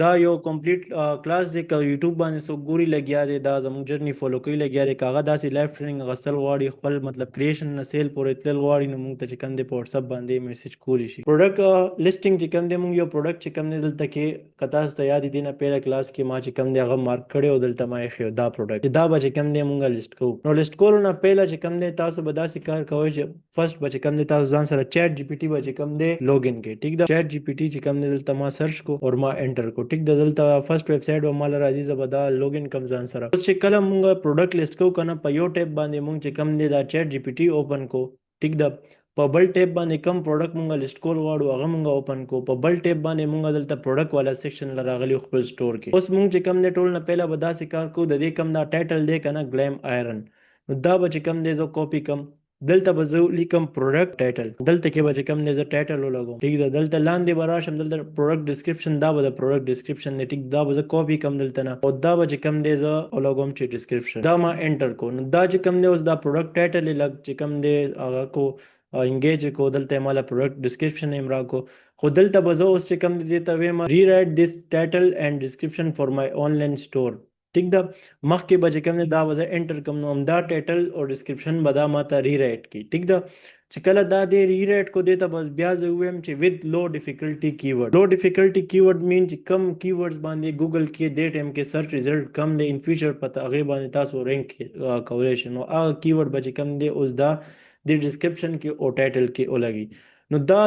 دا یو کمپلیټ کلاس دی که یوټیوب باندې څوک ګوري لګیا دی دا زموږ جرني فالو کوي لګیا دی که هغه داسې لایف ټریننګ اخیستل غواړي خپل مطلب کریشن نه سیل پورې تلل غواړي نو موږ ته چې کوم دی په واتساپ باندې میسج کولی شي. پروډکټ لیسټینګ چې کوم دی موږ یو پروډکټ چې کوم دی دلته کې که تاسو ته یاد دي نه پیله کلاس کې ما چې کوم دی هغه مارک کړی او دلته ما یې دا پروډکټ چې دا به چې کوم دی موږ لیسټ کوو. نو لیسټ کولو نه پیله چې کوم دی تاسو به داسې کار کوئ چې فرست به چې کوم دی تاسو ځان سره چیټ جی پی ټي به چې کوم دی لوګ ان کړئ. ټیک ده چیټ جی پی ټي چې کوم دی دلته ما سرچ کو او ما انټر کو. ټیک ده دلته فرست ویب سایټ به مال راځي زه به دا لوګ ان کوم ځان سره. اوس چې کله موږ پروډکټ لیسټ کوو کنه په یو ټیب باندې موږ چې کوم دی دا چیټ جی پی ټي اوپن کو. ټیک ده په بل ټیب باندې کم پروډکټ مونږ لیسټ کول غواړو هغه مونږ اوپن کو. په بل ټیب باندې مونږ دلته پروډکټ والا سیکشن لراغلی خپل سٹور کې. اوس مونږ چې کم دی ټول نه پهله به داسې کار کوو د دې کم دا ټایټل دی کنه گلیم آیرن نو دا به چې کم دی زه کاپی کم دلته به زه لیکم پروډکټ ټایټل دلته کې به چې کم دی زه ټایټل ولګوم. ټیک ده دلته لاندې به راشم دلته پروډکټ ډسکرپشن دا به د پروډکټ ډسکرپشن دی. ټیک دا به زه کاپی کم دلته نه او دا به چې کم دی زه ولګوم چې ډسکرپشن دا ما انټر کو. نو دا چې کم دی اوس دا پروډکټ ټایټل یې لګ چې کم دی هغه کو انګیج کو دلته مالا پروډکټ ډسکرپشن یې را کو. خو دلته به زه اوس چې کم دی ته ویم ری رائټ دیس ټایټل اینڈ ډسکرپشن فار مای آنلاین سٹور. ټیک ده مخکې به چې کوم دی دا به زه انټر کوم نو همدا ټایټل او ډسکرپشن به دا ما ته ری رائټ کړي. ټیک ده چې کله دا دی ری رائټ کو دی ته بس بیا زه ووایم چې وذ لو ډیفیکلټي کیورډ. لو ډیفیکلټي کیورډ مین چې کم کیورډز باندې ګوګل کې دې ټایم کې سرچ ریزلټ کم دی ان فیوچر پته هغې باندې تاسو رینک کولی شئ. نو هغه کیورډ به چې کم دی اوس دا د ډسکرپشن کې او ټایټل کې ولګي. نو دا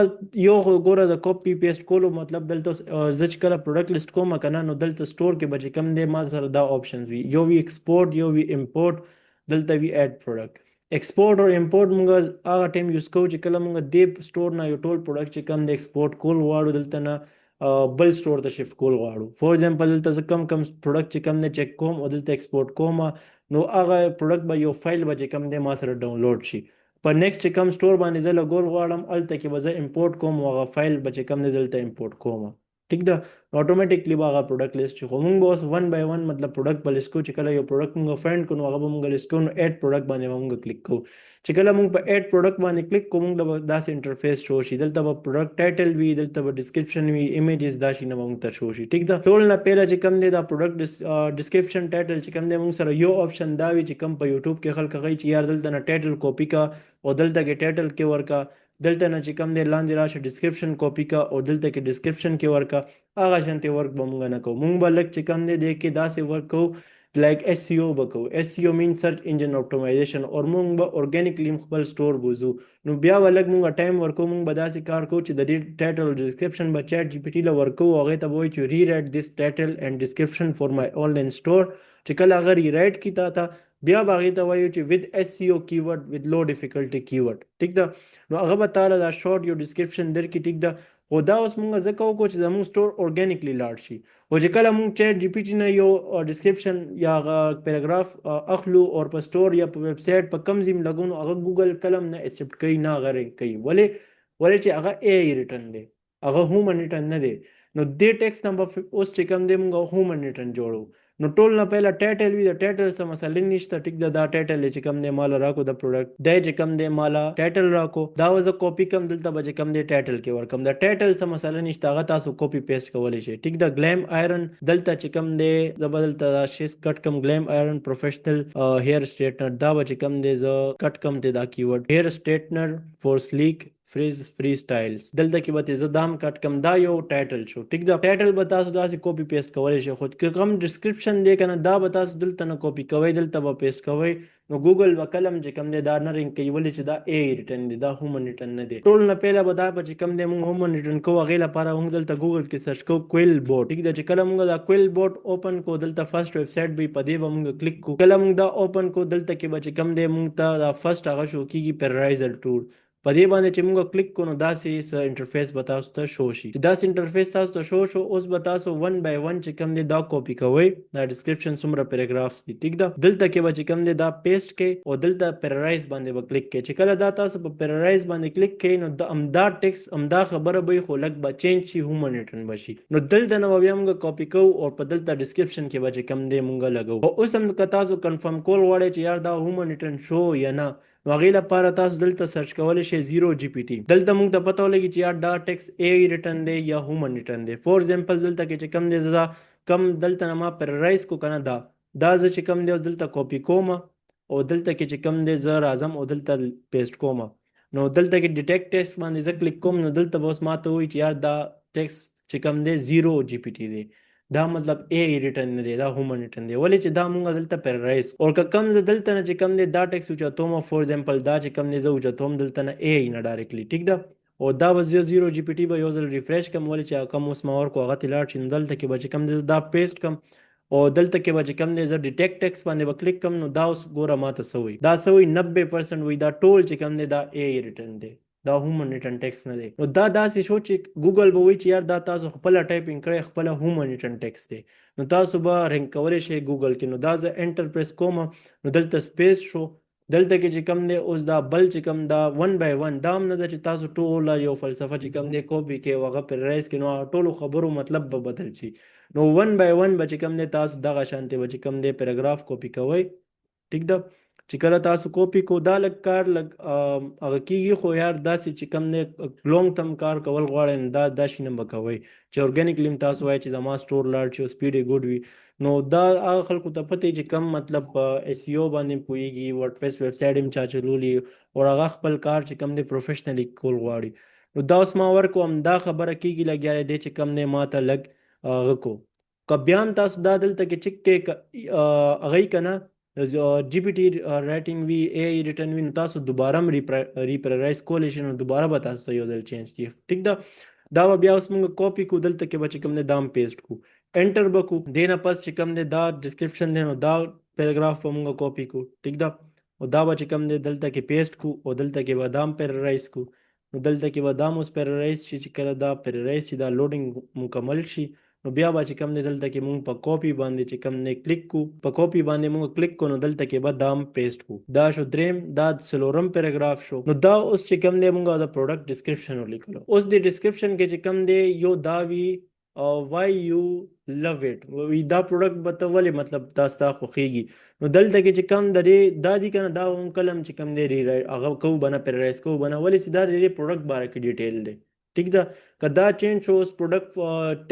یو ګوره د کاپی پیسټ کولو مطلب دلته زه چې کله پروډکټ لیسټ کوم کنه نو دلته سٹور کې به چې کوم دی ما سره دا آپشنز وي یو وي ایکسپورټ یو وي امپورټ دلته وي ایډ پروډکټ. ایکسپورټ او امپورټ مونږ هغه ټایم یوز کوو چې کله مونږ دې سٹور نه یو ټول پروډکټ چې کوم دی ایکسپورټ کول غواړو دلته نه بل سٹور ته شفټ کول غواړو. فور ایگزامپل دلته زه کم پروډکټ چې کوم دی چیک کوم او دلته ایکسپورټ کوم نو هغه پروډکټ به یو فایل به چې کوم دی ما سره ډاونلوډ شي. په نیکسٹ چې کوم سٹور باندې زه لګول غواړم هلته کې به زه امپورټ کوم او هغه فایل به چې کوم دی دلته امپورټ کوم. ټیک ده اتوماتیکلی به هغه پروډکټ لیسټ شي. خو موږ به اوس ون بای ون مطلب پروډکټ به لیسټ کوو چې کله یو پروډکټ موږ فایند کړو نو هغه به موږ لیسټ کوو نو ایډ پروډکټ باندې به موږ کلیک کوو. چې کله موږ په ایډ پروډکټ باندې کلیک کوو موږ به داسې انټرفیس شو شي. دلته به پروډکټ ټایټل وي دلته به ډسکرپشن وي ایمیجز دا شي نه به موږ ته شو شي. ټیک ده ټول نه پهله چې کوم دی دا پروډکټ ډسکرپشن ټایټل چې کوم دی موږ سره یو آپشن دا وي چې کوم په یوټیوب کې خلک کوي چې یار دلته نه ټایټل کاپی کا او دلته کې ټایټل کې ورکا دلته نه چې کوم دی لاندې راشه ډسکرپشن کاپی کا او دلته کې ډسکرپشن کې ورکا هغه شانتي ورک به موږ نه کوو. موږ به لږ چې کوم دی دې کې داسې ورک کوو لایک ایس سی او به کوو. ایس سی او مین سرچ انجن اپټیمایزیشن او موږ به اورګانیکلی خپل سٹور بوزو. نو بیا به لږ موږ ټایم ورکوو موږ به داسې کار کوو چې د دې ټایټل او ډسکرپشن به چیټ جی پی ټي له ورکوو هغې ته به وایو چې ری رائټ دیس ټایټل اینډ ډسکرپشن فار مای آنلاین سٹور. چې کله هغه ری رائټ کړي تا ته بیا به هغې ته وایو چې with SEO keyword with low difficulty keyword. ټیک ده نو هغه به تاله دا شارټ یو ډسکرپشن درکړي. ټیک ده خو دا اوس مونږ ځکه وکړو چې زموږ سٹور اورګانیکلی لاړ شي. خو چې کله مونږ چیټ جی پی ټي نه یو ډسکرپشن یا هغه پیراګراف اخلو او په سٹور یا په ویب سایټ په کم ځای لګو نو هغه ګوګل کلم نه ایکسپټ کوي نه هغه رینک کوي. ولې چې هغه اے ریټرن دی هغه هومن ریټرن نه دی. نو دې ټیکس نمبر اوس چې کوم دی مونږ هومن ریټرن جوړو. نو ټول نه پهله ټایټل وي د ټایټل څه مسله نشته. ټیک ده دا ټایټل چې کوم دی مالا راکو د پروډکټ دی چې کوم دی مالا ټایټل راکو دا وزه کاپی کم دلته به چې کوم دی ټایټل کې ورکم. د ټایټل څه مسله نشته هغه تاسو کاپی پیسټ کولی شئ. ټیک ده گلیم آیرن دلته چې کوم دی زه به دلته شیز کټ کم گلیم آیرن پروفیشنل هیر سټریټنر دا به چې کوم دی زه کټ کم دی دا کیورډ هیر سټریټنر فور سلیک فریز فری سټایلز دلته کې به زه دام کټ کم دا یو ټایټل شو. ټیک ده ټایټل به تاسو داسې کاپی پیسټ کولی شئ. خو کوم ډسکرپشن دی که نه دا به تاسو دلته نه کاپی کوئ دلته به پیسټ کوئ نو ګوګل به کلم چې کوم دی دا نه رینک کوي. ولې چې دا اے ریټرن دی دا هومن ریټرن نه دی. ټول نه پهله به دا به چې کوم دی موږ هومن ریټرن کوو هغې لپاره موږ دلته ګوګل کې سرچ کوو کویل بوټ. ټیک ده چې کله موږ دا کویل بوټ اوپن کوو دلته فرست ویب سایټ به په دې به موږ کلیک کوو. کله موږ دا اوپن کوو دلته کې به چې کوم دی موږ ته دا فرست هغه شو کېږي پیرایزل ټول. په دې باندې چې موږ کلیک کوو نو داسې څه انټرفیس به تاسو ته شو شي. چې داسې انټرفیس تاسو ته شو اوس به تاسو ون بای ون چې کوم دی دا کاپی کوئ دا ډسکرپشن څومره پیراګرافس دي. ټیک ده دلته کې به چې کوم دی دا پیسټ کړئ او دلته پیرایز باندې به کلیک کړئ. چې کله دا تاسو په پیرایز باندې کلیک کړئ نو د امدا ټیکس امدا خبره به خو لږ به چینج شي هومن ریټرن به شي. نو دلته نه بیا موږ کاپی کوو او په دلته ډسکرپشن کې به چې کوم دی موږ لګوو. او اوس هم که تاسو کنفرم کول غواړئ چې یار دا هومن ریټرن شو یا نه نو هغې لپاره تاسو دلته سرچ کولی شئ زیرو جی پی ټي. دلته موږ ته پته ولګي چې یا دا ټیکس ای ریټن دی یا هومن ریټن دی. فور ایگزامپل دلته کې چې کم دی زه کم دلته نه ما پیررایز کو کنه دا زه چې کم دی اوس دلته کاپي کوم او دلته کې چې کم دی زه راځم او دلته پیسټ کوم. نو دلته کې ډیټیکټ ټیکس باندې زه کلیک کوم نو دلته به اوس ماته وایي چې یار دا ټیکس چې کم دی زیرو جی پی ټي دی. دا مطلب ای ریټن نه دی، دا هومن ریټن دی. ولې چې دا مونږ دلته پیررایز او که کم زه دلته نه چې کم دی دا ټیکس اوچتوم. فور ایگزامپل دا چې کم دی زه اوچتوم دلته نه ای نه ډایرکټلی، ټیک ده. او دا به زه زیرو جی پی ټي به یو ځل ریفریش کم، ولې چې کم اوس ما ورکو هغه ته لاړ شي. نو دلته کې به چې کم دی دا پیسټ کم او دلته کې به چې کم دی زه ډیټیکټ ټیکس باندې به کلیک کم. نو دا اوس ګوره ماته څه وایي، دا څه وایي 90% وایي دا ټول چې کم دی دا ای ریټن دی، دا هومن ریټن ټیکس نه دی. نو دا داسې شو چې ګوګل به وایي چې یار دا تاسو خپله ټایپینګ کړی خپله هومن ریټن ټیکس دی. نو تاسو به رینک کولی شئ ګوګل کې. نو دا زه انټر پریس کوم نو دلته سپیس شو. دلته کې چې کم دی اوس دا بل چې کم دا 1 by 1 دا هم نه ده چې تاسو ټوله یو فلسفه چې کم دی کوپي کې او هغه پیررایز کړي، نو ټولو خبرو مطلب به بدل شي. نو 1 by 1 به چې کم دی تاسو دغه شانتې به چې کم دی پیراګراف کوپي کوئ، ټیک ده. چې کله تاسو کوپی کو دا لږ کار لږ هغه کېږي، خو یار داسې چې کم دی لونګ ټرم کار کول غواړئ نو دا شي نه به کوئ چې ارګینیکلی هم تاسو وایئ چې زما سټور لاړ شي او سپیډ یې ګوډ وي. نو دا هغه خلکو ته پته چې کم مطلب ایس ای او باندې پوهېږي، ورډ پریس ویب سایټ هم چا چلولي او هغه خپل کار چې کم دی پروفیشنلی کول غواړي. نو دا اوس ما ورکو همدا خبره کېږي لګیا دی چې کم دی ما ته لږ هغه کو. که بیا هم تاسو دا دلته کې چک کې هغه که نه جی پی ټي رایټینګ وي ای ریټن وي نو تاسو دوباره هم ریپیررایز کولی شئ. نو دوباره به تاسو ته یو ځل چینج کړي، ټیک ده. دا به بیا اوس موږ کاپي کو، دلته کې به چې کوم دی دا هم پیسټ کو، انټر به کو. دې نه پس چې کوم دی دا ډسکرپشن دی نو دا پیراګراف به موږ کاپي کو، ټیک ده. او دا به چې کوم دی دلته کې پیسټ کو او دلته کې به دا هم پیررایز کو. نو دلته کې به دا هم اوس پیررایز شي. چې کله دا پیررایز شي دا لوډینګ مکمل شي نو بیا به چې کم دی دلته کې مونږ په کاپي باندې چې کم دی کلیک کو. په کاپي باندې مونږ کلیک کو نو دلته کې به دا هم پیسټ کو. دا شو دریم، دا څلورم پیراګراف شو. نو دا اوس چې کم دی مونږ د پروډکټ ډسکرپشن ولیکلو. اوس د ډسکرپشن کې چې کم دی یو دا وي why you love it، دا پروډکټ به ته ولې مطلب دا ستا خوښېږي. نو دلته کې چې کم د دې دا دي که نه دا هم کله هم چې کم دی هغه کوو به نه پیررایز کوو به نه، ولې چې دا د دې پروډکټ باره کې ډیټیل دی، ټیک ده. که دا چینج شو اوس پروډکټ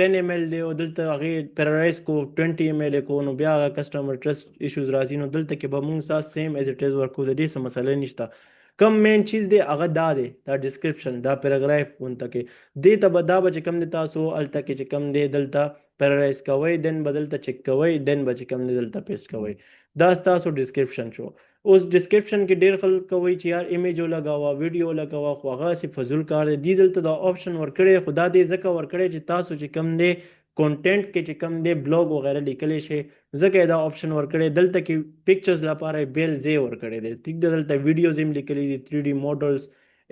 10 ml دی او دلته هغې پیررایز کو 20 ml کو نو بیا هغه کسټمر ټرسټ ایشوز راځي. نو دلته کې به مونږ ساس سیم ایز اټ از ورکو، د دې څه مسله نشته. کم مین چیز دی هغه دا دی، دا ډسکرپشن دا پیراګراف اونته کې دې ته به دا به چې کم دی تاسو هلته کې چې کم دی دلته پیررایز کوئ، دین به دلته چک کوئ، دین به چې کم دی دلته پیسټ کوئ. دا ستاسو ډسکرپشن شو. اوس ډسکرپشن کې ډېر خلک کوي چې یار ایمیج ولګوه، ویډیو ولګوه، خو هغه هسې فضول کار دی. دې دلته دا آپشن ورکړی، خو دا دې ځکه ورکړی چې تاسو چې کم دی کونټینټ کې چې کم دی بلاګ وغیره لیکلی شي ځکه یې دا آپشن ورکړی. دلته کې پکچرز لپاره بیل ځای ورکړی دی، ټیک ده. دلته ویډیوز هم لیکلي دي 3D موډلز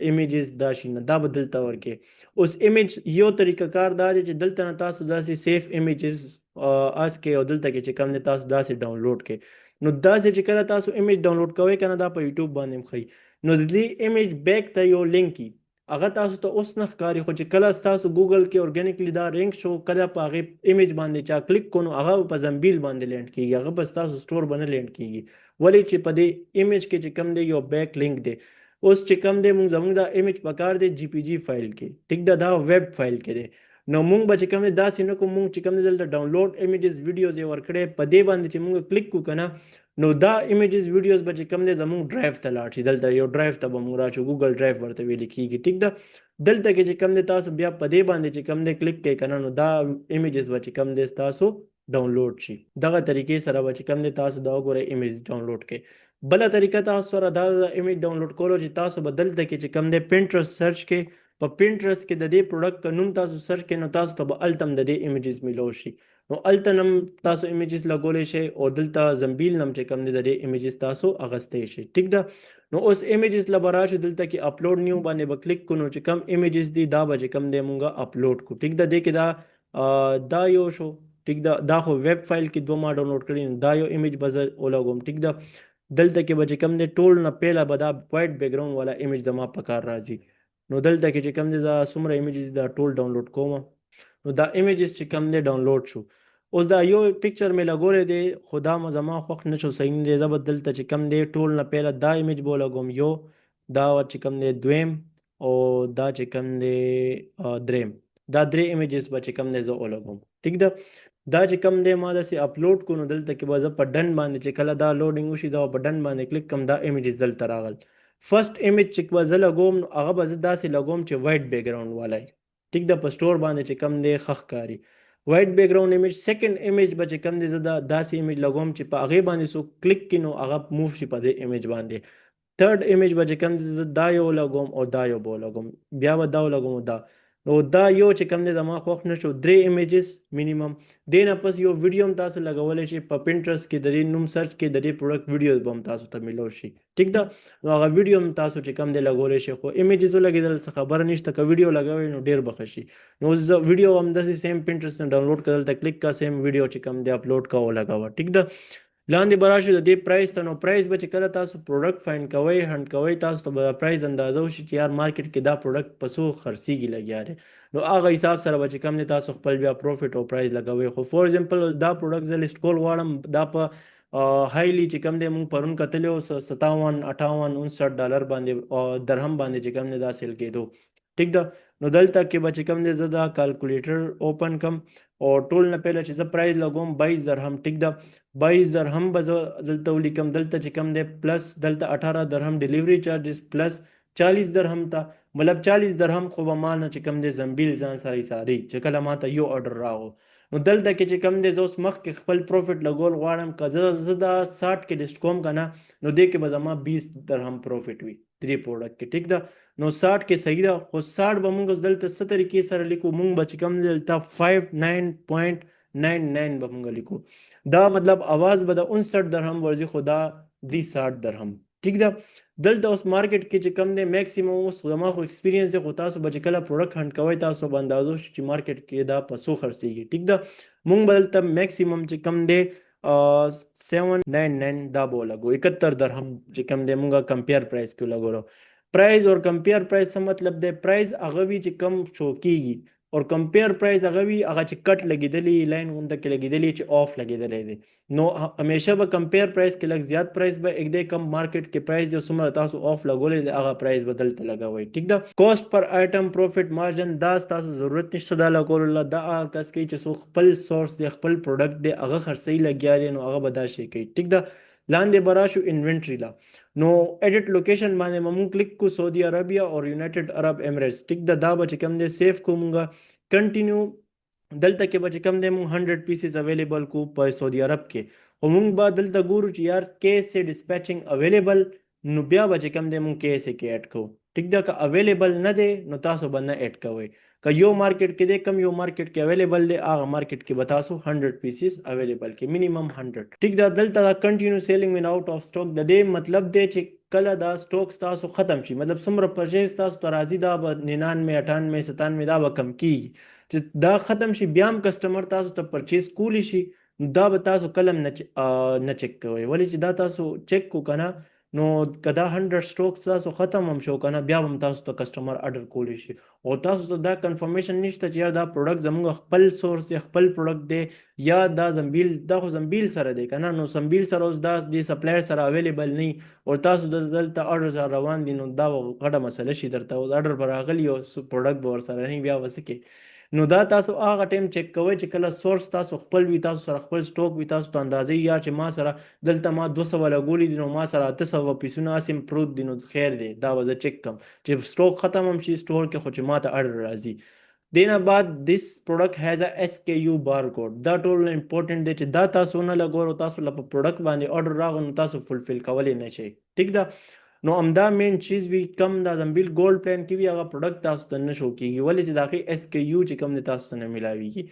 ایمیجز دا شي نه، دا به دلته ورکې. اوس ایمیج یو طریقه کار دا دی چې دلته نه تاسو داسې سیف ایمیجز اس کې او دلته کې چې کم دی تاسو داسې ډاونلوډ کې. نو داسې چې کله تاسو ایمیج ډاونلوډ کوئ که نه دا په یوټیوب باندې هم ښیي نو د دې ایمیج بیک ته یو لینک وي، هغه تاسو ته اوس نه ښکاري، خو چې کله ستاسو ګوګل کې ارګینیکلی دا رینک شو کله په هغې ایمیج باندې چا کلیک کو نو هغه په زنبیل باندې لینډ کېږي، هغه په ستاسو سټور به نه لینډ کېږي. ولې چې په دې ایمیج کې چې کم دی یو بیک لینک دی. اوس چې کم دی زموږ دا ایمیج پکار دی جی پی جی فایل کې، ټیک ده، دا ویب فایل کې دی. نو مونږ به چې کوم دی داسې نه کوو، مونږ چې کوم دی دلته ډاونلوډ ایمیجز ویډیوز یې ورکړی، په دې باندې چې مونږ کلیک کو که نه نو دا ایمیجز ویډیوز به چې کوم دی زموږ ډرایو ته لاړ شي. دلته یو ډرایو ته به مونږ راشو، ګوګل ډرایو ورته ویل کېږي، ټیک ده. دلته کې چې کوم دی تاسو بیا په دې باندې چې کوم دی کلیک کوئ که نه نو دا ایمیجز به چې کوم دی ستاسو ډاونلوډ شي. دغه طریقې سره به چې کوم دی تاسو دا وګورئ ایمیج ډاونلوډ کړئ. بله طریقه تاسو سره دا ایمیج ډاونلوډ کولو چې تاسو به دلته کې چې کوم دی پینټرسټ سرچ کړئ. په پینټرسټ کې د دې پروډکټ نوم تاسو سرچ کړئ نو تاسو ته به هلته هم د دې ایمیجز میلو شي. نو هلته هم تاسو ایمیجز لګولی شئ او دلته زنبیل نه هم چې کوم دی د دې ایمیجز تاسو اخیستی شئ، ټیک ده. نو اوس ایمیجز له به راشو، دلته کې اپلوډ نیو باندې به کلیک کړو نو چې کوم ایمیجز دي دا به چې کوم دی مونږ اپلوډ کړو، ټیک ده. دې کې دا یو شو، ټیک ده. دا خو ویب فایل کې دوه ما ډاونلوډ کړي نو دا یو ایمیج به زه ولګوم، ټیک ده. دلته کې به چې کوم دی ټول نه پیله به دا وایټ بیک ګراؤنډ والا ایمیج زما په کار راځي. نو دلته کې چې کوم دی دا څومره ایمیجز دا ټول ډاونلوډ کوم نو دا ایمیجز چې کوم دی ډاونلوډ شو. اوس دا یو پکچر مې لګولې دی خو دا زما خوښ نه شو، صحیح نه دی. زه به دلته چې کم دی ټول نه پهله دا ایمیج به ولګوم یو، دا چې کم دی دویم، او دا چې کم دی دریم. دا درې ایمیجز به چې کم دی زه ولګوم. ټیک ده. دا چې کم دی ما داسې اپلوډ کو، نو دلته کې به زه په ډن باندې چې کله دا لوډینګ وشي زه به په ډن باندې کلیک کوم، دا ایمیجز دلته راغل. فرست ایمیج چې به زه لګوم نو هغه به زه داسې لګوم چې وایټ بیک ګراوند والا. ټیک ده. په سټور باندې چې کم دی ښه ښکاري وایټ بیک ګراوند ایمیج. سیکنډ ایمیج به چې کم دی زه داسې ایمیج لګوم چې په هغې باندې څوک کلیک کړي نو هغه موف شي په دې ایمیج باندې. تھرڈ ایمیج به چې کم دی زه دا یو لګوم او دا یو به ولګوم، بیا به دا ولګوم او دا. نو دا یو چې کم دی زما خوښ نه شو. درې ایمیجز مینیمم. دې نه پس یو ویډیو هم تاسو لګولی شئ په پینټرسټ کې، د دې نوم سرچ کې د دې پروډکټ ویډیوز به هم تاسو ته میلو شي. ټیک ده. نو هغه ویډیو هم تاسو چې کم دی لګولی شئ، خو ایمیجز ولګېدل څه خبره نشته. که ویډیو لګوئ نو ډېر به ښه شي. نو زه ویډیو همداسې سیم پینټرسټ نه ډاونلوډ کړه، دلته کلیک کا سیم ویډیو چې کم دی اپلوډ کا ولګوه. ټیک ده. لاندې به راشي د دې پرایس ته. نو پرایس به چې کله تاسو پروډکټ فایند کوئ هنډ کوئ تاسو ته به پرایس اندازه وشي چې یار مارکیټ کې دا پروډکټ په څو خرڅېږي لګیا دی. نو هغه حساب سره به چې کم دی تاسو خپل بیا پروفیټ او پرایس لګوئ. خو فور ایگزامپل دا پروډکټ زه لیست کول غواړم، دا په هایلی چې کم دی مونږ پرون کتلی و 57 58 59 ډالر باندې درهم باندې چې کم دی دا سیل کېدو. ټیک ده. نو دلته کې به چې کم دی زه دا کالکولیټر اوپن کم او ټول نه پهله چې زه پرایز لګوم 22 درهم. ټیک ده. 22 درهم به زه دلته ولیکم. دلته چې کم دی پلس دلته 18 درهم ډیلیوري چارجز پلس 40 درهم ته مطلب 40 درهم خو به ما نه چې کم دی زنبیل ځان سره ایساري چې کله ما ته یو آرډر راغو. نو دلته کې چې کم دی زه اوس مخکې خپل پروفیټ لګول غواړم، که زه دا 60 کې لیست کوم که نه نو دې کې به زما 20 درهم پروفیټ وي درې پروډکټ کې. ټیک ده. نو 60 کې صحیح ده، خو 60 به مونږ اوس دلته څه طریقې سره لیکو، مونږ به چې کم دی دلته 59.99 به مونږ لیکو. دا مطلب اواز به د 59 درهم ورځي خو دا دی 60 درهم. ټیک ده. دلته اوس مارکیټ کې چې کم دی میکسیمم اوس زما خو ایکسپیرینس دی، خو تاسو به چې کله پروډکټ هنډ کوئ تاسو به اندازو شي چې مارکیټ کې دا په څو خرڅېږي. ټیک ده. مونږ به دلته میکسیمم چې کم دی 799 دا به ولګو. 71 درهم چې کم دی مونږه کمپیر پرایس کې ولګولو. پرایز اور کمپیر پرایز څه مطلب دی؟ پرایز هغه وي چې کم شو کېږي اور کمپیر پرایز هغه وي هغه چې کټ لګېدلی لاین غونډه کې لګېدلی چې آف لګېدلی دی. نو همیشه به کمپیر پرایز کې لږ زیات پرایز به اګدی کم مارکیټ کې پرایز دی څومره تاسو آف لګولی دی هغه پرایز به دلته لګوئ. ټیک ده. کاسټ پر آیټم پروفیټ مارجن دا تاسو ضرورت نشته دا لګولو. دا هغه کس کوي چې څوک خپل سورس دی خپل پروډکټ دی هغه خرڅوي لګیا دی نو هغه به دا شی کوي. ټیک ده. لاندې به راشو انوینټري لا. نو ایډیټ لوکیشن باندې مونږ کلیک کو سعودي عربیه اور یونایټډ عرب امریټس. ټیک ده. دا به چې کم دی سیف کو مونږه کنټینیو. دلته کې به چې کم دی مونږ 100 پیسز اویلیبل کو په سعودي عرب کې. خو مونږ به دلته ګورو چې یار کیسې ډسپیچنګ اویلیبل نو بیا به چې کم دی مونږ کیسې کې ایډ کوو. ټیک ده. که اویلیبل نه دی نو تاسو به نه ایډ کوئ. که یو مارکیټ کې دی کم یو مارکیټ کې اویلیبل دی هغه مارکیټ کې به تاسو 100 پیسز اویلیبل کې مینیمم 100. ټیک ده. دلته دا کنټینیو سیلینګ وین آوټ اف سټاک د دې مطلب دی چې کله دا سټاک تاسو ختم شي مطلب څومره پرچیز تاسو ته راځي دا به 99 98 97 دا به کم کیږي. چې دا ختم شي بیا هم کسټمر تاسو ته پرچیز کولی شي دا به تاسو کلم نه چک کوئ. ولې چې دا تاسو چک کو کنه نو که دا 100 سټاک تاسو ختم هم شو کنه بیا هم تاسو ته کسټمر آرډر کولی شي او تاسو ته دا کنفرمیشن نشته چې یار دا پروډکټ زموږ خپل سورس دی خپل پروډکټ دی یا دا زنبیل دا خو زنبیل سره دی کنه. نو زنبیل سره اوس دا د سپلایر سره اویلیبل نه او تاسو دلته آرډر سره روان دي نو دا غټه مسله شي درته او آرډر پر راغلی او پروډکټ به ورسره نه بیا وسکې. نو دا تاسو هغه ټایم چک کوئ چې کله سورس تاسو خپل وي تاسو سره خپل سټاک وي تاسو ته اندازې یا چې ما سره دلته ما 200 لګولي دي نو ما سره 800 پیسونه اسیم پروت دي نو خیر دی دا به زه چک کم چې سټاک ختم هم شي سټور کې خو چې ما ته آرډر راځي. دینا بعد this product has a SKU barcode. دا ټول امپورټنٹ دی چې دا تاسو نه لګورو تاسو لپاره پروډکټ باندې آرډر راغی نو تاسو فلفل کولی نه شئ. ټیک ده. نو همدا مین چیز وي کم دا زنبیل ګولډ پلان کې وي هغه پروډکټ تاسو ته نه شو کېږي ولې چې د هغې SKU چې کم دی تاسو ته نه میلاویږي.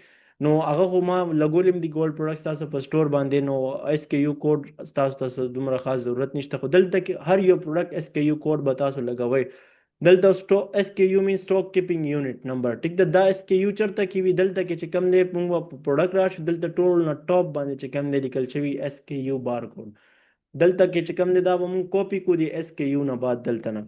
نو هغه خو ما لګولیم دي ګولډ پروډکټس تاسو په سټور باندې نو SKU کوډ تاسو ته دومره خاص ضرورت نشته خو دلته کې هر یو پروډکټ SKU کوډ به تاسو لګوئ. دلته SKU مین سټاک کیپینګ یونټ نمبر. ټیک ده. دا SKU چرته کې وي دلته کې چې کم دی موږ پروډکټ راشي دلته ټول نه ټاپ باندې چې کم دی لیکل شوي SKU بار کوډ دلته کې چې کم دی دا به موږ کاپي کو دی SKU نه بعد دلته نه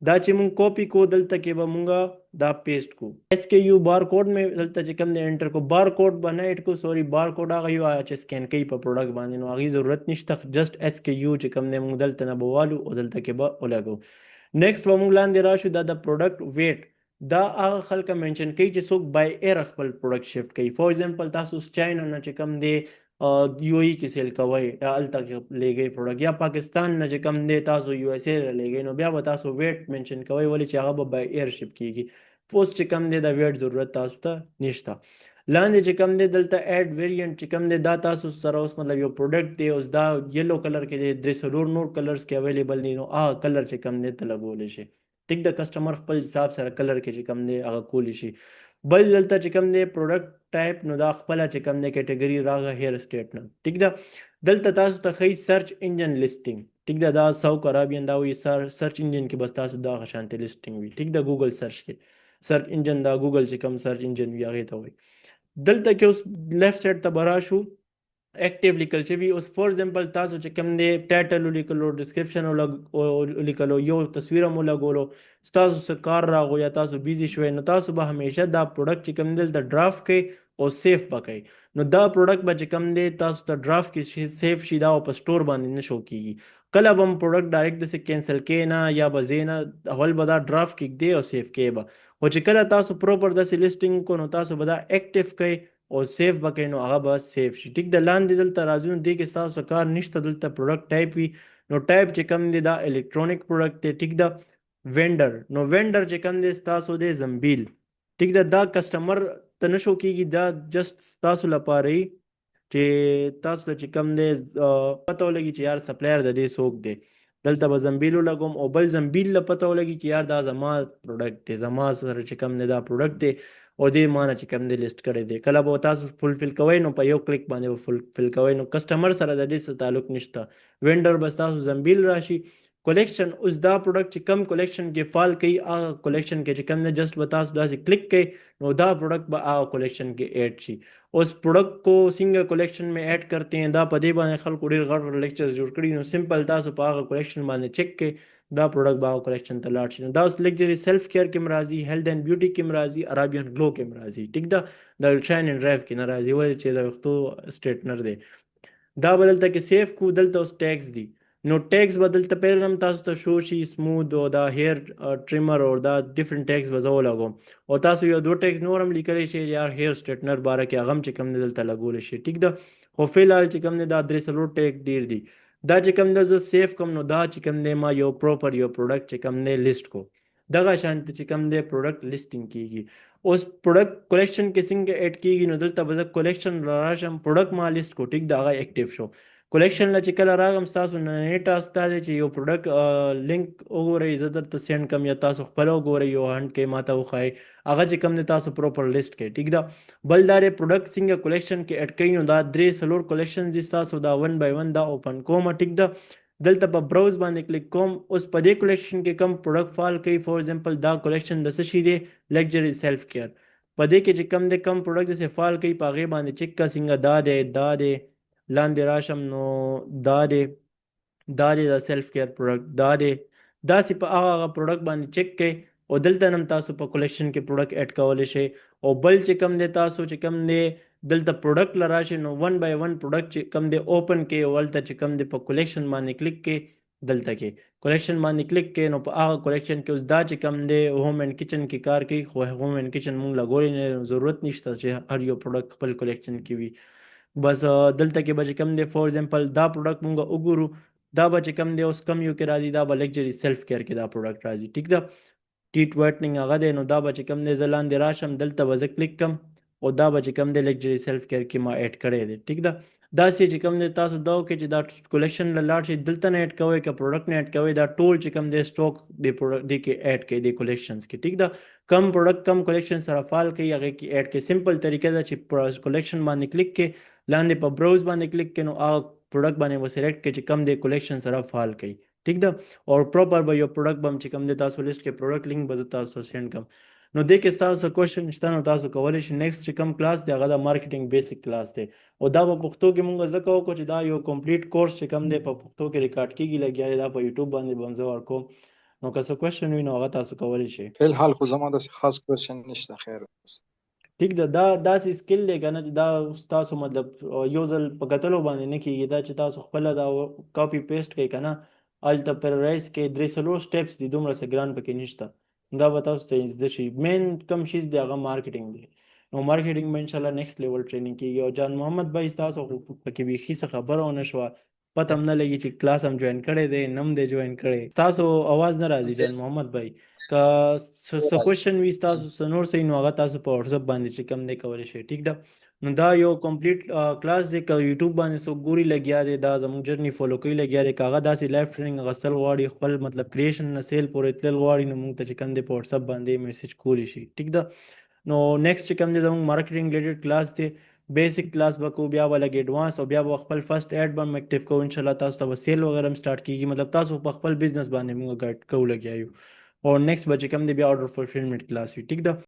دا چې مونږ کاپی کو دلته کې به مونږ دا پیسٹ کو اس کے یو بار کوډ مې دلته چې کوم دی انټر کو بار کوډ باندې اډ کو سوري بار کوډ هغه یو چې سکین کوي په پروډکټ باندې نو هغه ضرورت نشته جست اس کے یو چې کوم دی مونږ دلته نه بوالو او دلته کې به ولګو نیکسٹ به مونږ لاندې راشو دا د پروډکټ ویټ دا هغه خلک منشن کوي چې څوک بای ایر خپل پروډکټ شفت کوي فور ایگزامپل تاسو چاینا نه چې کوم دی یو ای کې سیل کوئ یا هلته کې لېږئ پروډکټ یا پاکستان نه چې کوم دی تاسو یو اس اے لېږئ نو بیا به تاسو ویټ منشن کوئ ولې چې هغه به بای ایر شپ کیږي اوس چې کوم دی د ویټ ضرورت تاسو ته نشته لاندې چې کوم دی دلته اډ ویریانټ چې کوم دی دا تاسو سره اوس مطلب یو پروډکټ دی اوس دا یلو کلر کې دی درې څلور نور کلرز کې اویلیبل دي نو هغه کلر چې کوم دی ته لګولی شي ټیک د کسټمر خپل حساب سره کلر کې چې کوم دی هغه کولی شي بل دلته چې کوم دی پروډکټ ټایپ نو دا خپل چې کوم دی کیټګری راغه هیر سټیټ نه ټیک ده دلته تاسو ته خی سرچ انجن لیسټینګ ټیک ده دا ساوک عربین دا وی سرچ انجن کې بس تاسو دا غشانته لیسټینګ وي ټیک ده ګوګل سرچ کې سرچ انجن دا ګوګل چې کوم سرچ انجن وی هغه ته وي دلته کې اوس لیفت سایډ ته برا شو اکټیو لیکل شوی اوس فور ایگزامپل تاسو چې کوم دی ټایټل ولیکلو ډسکرپشن ولیکلو یو تصویر مو لګولو تاسو څه کار راغو یا تاسو بیزی شوئ نو تاسو به همیشه دا پروډکټ چې کوم دی دلته ډرافټ کړئ او سیف به کړئ نو دا پروډکټ به چې کوم دی تاسو ته ډرافټ کې سیف شي دا په سټور باندې نه شو کیږي کله به هم پروډکټ ډایرکټ داسې کینسل کې نه یا به ځې نه اول به دا ډرافټ کېږدئ او سیف کې به خو چې کله تاسو پروپر داسې لیسټینګ کو نو تاسو به دا اکټیو کوئ او سیف به کوئ نو هغه به سیف شي ټیک د لاندې دلته راځو نو دې کې ستاسو کار نشته دلته پروډکټ ټایپ وي نو ټایپ چې کوم دی دا الکترونیک پروډکټ دی ټیک ده وینډر نو وینډر چې کوم دی ستاسو دی زنبیل ټیک ده دا کسټمر ته نشو کېږي دا جست ستاسو لپاره وي چې تاسو ته چې کوم دی پته ولګي چې یار سپلایر د دې څوک دی دلته به زنبیل ولګوم او بل زنبیل له پته ولګي چې یار دا زما پروډکټ دی زما سره چې کوم دی دا پروډکټ دی او دې مانه چې کوم دی لیست کړی دی کله به تاسو فلفل کوئ نو په یو کلیک باندې به فلفل کوئ نو کسټمر سره د دې څه تعلق نشته وینډر به تاسو زنبیل راشي کولیکشن اوس دا پروډکټ چې کم کولیکشن کې فال کوي هغه کولیکشن کې چې کم دی جست به تاسو داسې کلیک کوئ نو دا پروډکٹ به هغه کولیکشن کې ایڈ شي اس پروڈکٹ کو سنگل کولیکشن میں ایڈ کرتے ہیں دا په دې باندې خلکو ډېر غټ لیکچرز جوړ کړي نو سمپل تاسو په هغه کولیکشن باندې چک کې دا پروډکٹ به هغه کولیکشن ته لاړ شي نو دا اوس لیکچر سیلف کیر کې مرাজি هیلث اینڈ بیوټي کې مرাজি عربین گلو کې مرাজি ټیک دا د شاین اینڈ ډرایو کې ناراضي ول چې د وختو سټیټنر دی دا بدلته کې سیف کو دلته اوس ټیکس دی نو ټیکس بدلته پیر هم تاسو ته شو شي سموث او دا هیر ټریمر او دا ډیفرنٹ ټیکس وزو لګوم او تاسو یو دوه ټیکس نور هم لیکلی شي یا هیر سټیټنر باره کې هغه چې کوم دلته لګول شي ټیک ده خو فلحال چې کوم دا درې څلور ټیک ډیر دي دا چې کوم د سیف کوم نو دا چې کوم دی ما یو پروپر یو پروډکټ چې کوم دی لیست کو دغه شانت چې کوم دی پروډکټ لیسټینګ کیږي اوس پروډکټ کولیکشن کې څنګه اډ کیږي نو دلته به کولیکشن راشم پروډکټ ما لیست کو ټیک دا هغه اکټیو شو کولیکشن لا چې کله راغم تاسو نه ټاسک دی چې یو پروډکټ لینک وګورئ زه درته سینډ کوم یا تاسو خپل وګورئ یو هند کې ماته وخایي هغه چې کوم دی تاسو پروپر لیست کړئ ټیک ده بل دا پروډکټ څنګه کولیکشن کې اډ کړئ نو دا درې څلور کولیکشن دي تاسو دا ون بای ون دا اوپن کوم ټیک ده دلته په براوز باندې کلیک کوم اوس په دې کولیکشن کې کم پروډکټ فال کوي فور ایگزامپل دا کولیکشن د څه شي دی لگژری سیلف کیر په دې کې چې کم دی کم پروډکټ د فال کوي په هغې باندې چک کا څنګه دا دی لاندې راشم نو دا دی د سیلف کیر پروډکټ دا دی داسې په هغه پروډکټ باندې چک کوئ او دلته هم تاسو په کولیکشن کې پروډکټ اډ کولی شئ او بل چې کم دی تاسو چې کم دی دلته پروډکټ له راشئ نو ون بای ون پروډکټ چې کم دی اوپن کې او هلته چې کم دی په کولیکشن باندې کلیک کې دلته کې کولیکشن باندې کلیک کې نو په هغه کولیکشن کې اوس دا چې کم دی ہوم اینډ کچن کې کار کوي خو ہوم اینډ کچن مونږ لګولی نه ضرورت نشته چې هر یو پروډکټ خپل کولیکشن کې وي بس دلته کې به چې کم دی فور ایگزامپل دا پروډکټ مونږ وګورو دا به چې کم دی اوس کم یو کې راځي دا به لگژری سیلف کیر کې دا پروډکټ راځي ټیک ده ټیټ وایټنینګ هغه دی نو دا به چې کم دی زه لاندې راشم دلته به زه کلیک کم او دا به چې کم دی لگژری سیلف کیر کې ما اډ کړی دی ټیک ده داسې چې کم دی تاسو دا وکړئ چې دا کولیکشن له لاړ شي دلته نه اډ کوئ که پروډکټ نه اډ کوئ دا ټول چې کم دی سټاک د پروډکټ دی کې اډ کړئ د کولیکشنز کې ټیک ده کم پروډکټ کم کولیکشن سره فال کوي هغه کې اډ کړئ سمپل طریقه ده چې کولیکشن باندې کلیک کې لاندې په براوز باندې کلیک کړئ نو هغه پروډکټ باندې به سلیکټ کړئ چې کم دی کولیکشن سره فال کوي ټیک ده او پروپر به یو پروډکټ به هم چې کم دی تاسو لیست کې پروډکټ لینک به زه تاسو سینډ کړم نو دې کې ستاسو کوشن شته نو تاسو کولی شئ نیکسٹ چې کوم کلاس دی هغه د مارکیټینګ بیسک کلاس دی او دا په پښتو کې مونږ ځکه وکړو چې دا یو کمپلیټ کورس چې کوم دی په پښتو کې ریکارډ کیږي لګیا دی دا په یوټیوب باندې به هم زه ورکوم نو که څه کوېشن وي نو هغه تاسو کولی شئ. فی الحال خو زما داسې خاص کوېشن نشته. خیر اوس. ټیک ده، دا داسې سکل دی که نه چې دا تاسو مطلب یو ځل په کتلو باندې نه کېږي، دا چې تاسو خپله دا کاپي پیسټ کوئ که نه، هلته پیرایز کې 3-4 سټیپس دي، دومره څه ګران پکې نشته. دا به تاسو ته زده شي. مین کم شیز دی هغه مارکیټینګ دی. نو مارکیټینګ به انشاءالله نیکسټ لیول ټریننګ کېږي. او جان محمد بھائی تاسو خو پکې بیخي څه خبره ونه شوه، پته هم نه لګي چې کلاس هم جوین کړی دی نم دی جوین کړی. تاسو اواز نه راځي جان محمد بھائی. که څه کوېشن وي تاسو څه نور څه نو هغه تاسو په واتساپ باندې چې کوم دی کولی شئ. ټیک ده. نو دا یو کمپلیټ کلاس دی. که یوټیوب باندې څوک ګوري لګیا دی، دا زموږ جرني فالو کوي لګیا دی، که هغه داسې لایف ټریننګ اخیستل غواړي، خپل مطلب کریشن نه سیل پورې تلل غواړي، نو موږ ته چې کوم دی په واتساپ باندې میسج کولی شي. ټیک ده. نو نیکسټ چې کوم دی زموږ مارکیټینګ ریلیټډ کلاس دی، بیسک کلاس به کوو، بیا به لږ ایډوانس، او بیا به خپل فرست ایډ به هم اکټیو کوو. انشاءالله تاسو ته به سیل وغیره هم سټارټ کېږي، مطلب تاسو په خپل بزنس باندې موږ ګایډ کوو لګیا یو. او نیکسټ به چې کوم دی بیا آرډر فولفلمنټ کلاس وي. ټیک ده.